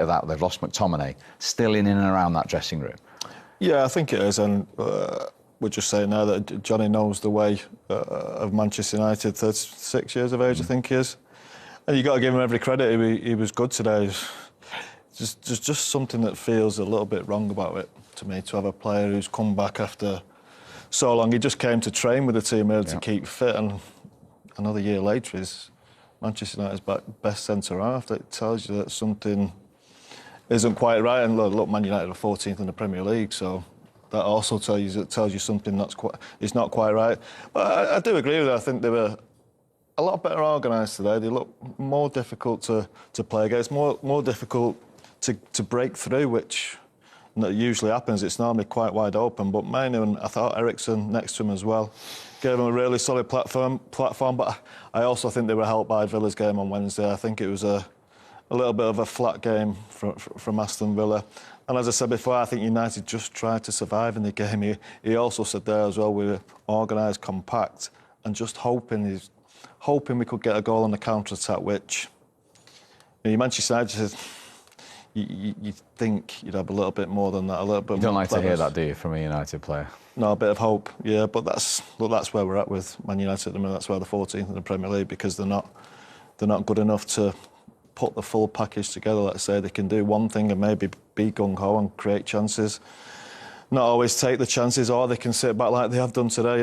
that they've lost McTominay, still in and around that dressing room? Yeah, I think it is, and we're just saying now that Johnny knows the way of Manchester United. 36 years of age, I think he is, and you got to give him every credit. He was good today. There's just something that feels a little bit wrong about it to me, to have a player who's come back after so long. He just came to train with the team really to keep fit, and another year later is Manchester United's best centre-half. That tells you that something isn't quite right. And look, Man United are 14th in the Premier League, so that also tells you something is not quite right. But I do agree with that. I think they were a lot better organised today. They look more difficult to play against, more difficult to break through, which usually happens. It's normally quite wide open. But Mainu, and I thought Eriksen next to him as well, gave him a really solid platform. But I also think they were helped by Villa's game on Wednesday. I think it was a little bit of a flat game from Aston Villa. And as I said before, I think United just tried to survive in the game. He also said there as well, we were organised, compact, and just hoping we could get a goal on the counter-attack, which Manchester United, you think you'd have a little bit more than that, a little bit more. You don't like to hear that, do you, from a United player? No, a bit of hope, yeah, but that's where we're at with Man United at the minute. That's why they're 14th in the Premier League, because they're not good enough to put the full package together. Let's say they can do one thing and maybe be gung-ho and create chances, not always take the chances, or they can sit back like they have done today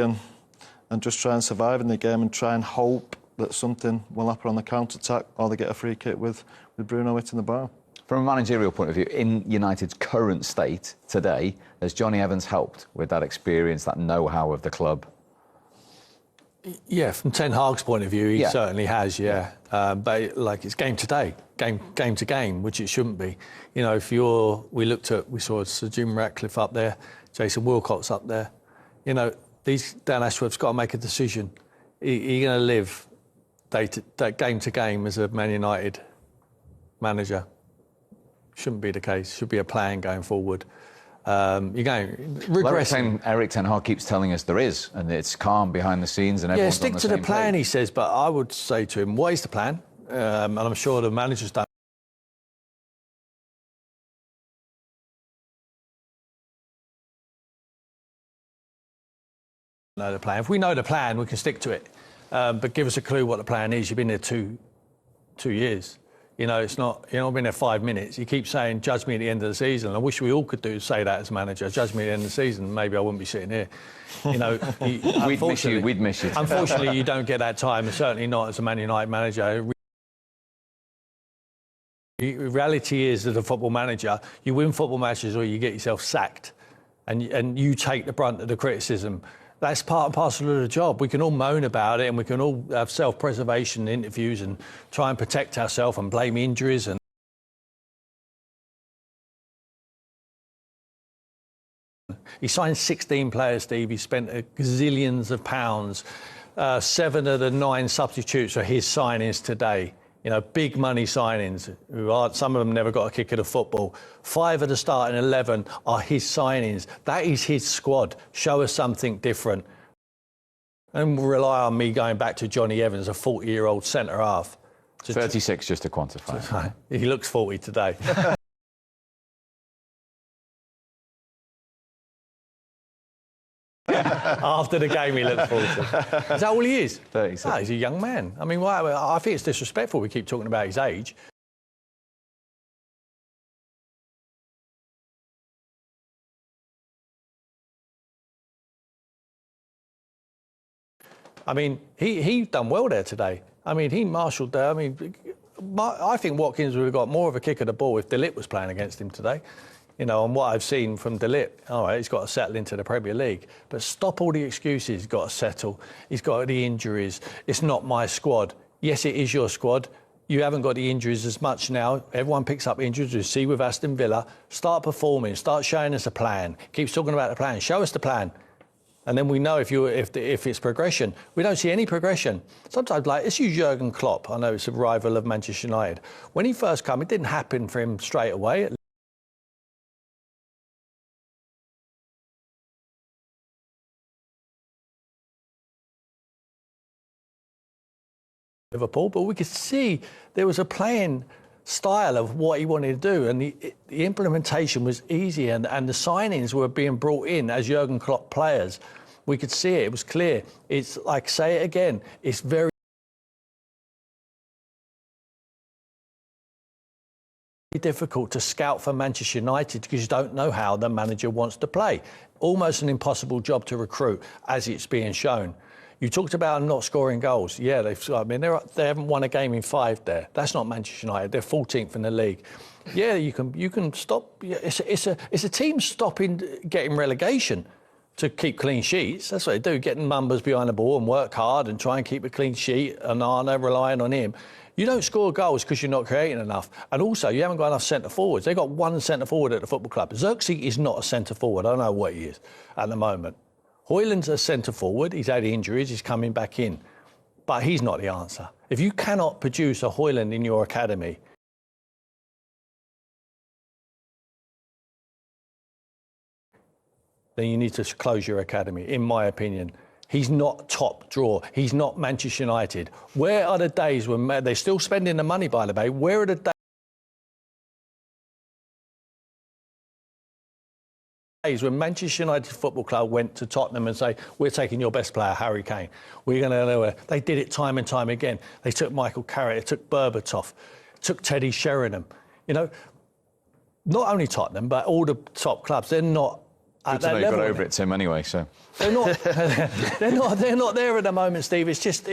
and just try and survive in the game and try and hope that something will happen on the counter-attack, or they get a free kick with Bruno hitting the bar. From a managerial point of view, in United's current state today, has Johnny Evans helped with that experience, that know-how of the club? Yeah, from Ten Hag's point of view, he certainly has, but like, it's game to day, game to game, which it shouldn't be. You know, we saw Sir Jim Ratcliffe up there, Jason Wilcott's up there. You know, Dan Ashworth's got to make a decision. You're going to live game to game as a Man United manager. Shouldn't be the case. Should be a plan going forward. You're going regressing. Erik Ten Hag keeps telling us there is, and it's calm behind the scenes, and everyone's stick on to the plan, page. he says. But I would say to him, what is the plan? And I'm sure the managers don't know the plan. If we know the plan, we can stick to it. But give us a clue what the plan is. You've been there two years. You know, you've not been there 5 minutes. You keep saying, judge me at the end of the season. I wish we all could say that as manager. Judge me at the end of the season. Maybe I wouldn't be sitting here. You know, we'd miss you. Unfortunately, you don't get that time, and certainly not as a Man United manager. The reality is, as a football manager, you win football matches or you get yourself sacked, and you take the brunt of the criticism. That's part and parcel of the job. We can all moan about it, and we can all have self-preservation interviews and try and protect ourselves and blame injuries. And he signed 16 players, Steve. He spent gazillions of pounds. 7 of the 9 substitutes are his signings today. You know, big money signings. Some of them never got a kick at a football. 5 of the starting 11 are his signings. That is his squad. Show us something different. And rely on me going back to Johnny Evans, a 40-year-old centre-half. 36, just to quantify. He looks 40 today. After the game, he looks 40. Is that all he is? 36. No, he's a young man. I mean, I think it's disrespectful we keep talking about his age. I mean, he done well there today. I mean, he marshalled there. I mean, I think Watkins would have got more of a kick at the ball if De Ligt was playing against him today. You know, and what I've seen from De Ligt, all right, he's got to settle into the Premier League. But stop all the excuses. He's got to settle. He's got the injuries. It's not my squad. Yes, it is your squad. You haven't got the injuries as much now. Everyone picks up injuries. We see with Aston Villa. Start performing. Start showing us a plan. Keeps talking about the plan. Show us the plan. And then we know if it's progression. We don't see any progression. Sometimes, like, let's use Jurgen Klopp. I know it's a rival of Manchester United. When he first came, it didn't happen for him straight away. Liverpool, but we could see there was a playing style of what he wanted to do, and the implementation was easy, and the signings were being brought in as Jurgen Klopp players. We could see it. It was clear. It's like, say it again, it's very difficult to scout for Manchester United because you don't know how the manager wants to play. Almost an impossible job to recruit, as it's being shown. You talked about not scoring goals. Yeah, they haven't won a game in 5 there. That's not Manchester United. They're 14th in the league. Yeah, you can stop. It's a team stopping getting relegation to keep clean sheets. That's what they do, getting numbers behind the ball and work hard and try and keep a clean sheet and aren't relying on him. You don't score goals because you're not creating enough. And also, you haven't got enough centre-forwards. They've got one centre-forward at the football club. Xerxes is not a centre-forward. I don't know what he is at the moment. Højlund's a centre-forward. He's had injuries. He's coming back in. But he's not the answer. If you cannot produce a Højlund in your academy, then you need to close your academy, in my opinion. He's not top draw. He's not Manchester United. Where are the days when they're still spending the money, by the way? Where are the days when Manchester United Football Club went to Tottenham and say, we're taking your best player, Harry Kane. We're going to know. They did it time and time again. They took Michael Carrick, they took Berbatov, took Teddy Sheringham. You know, not only Tottenham, but all the top clubs, they're not at that level. Got over it, Tim, anyway, so. They're not there at the moment, Steve. It's just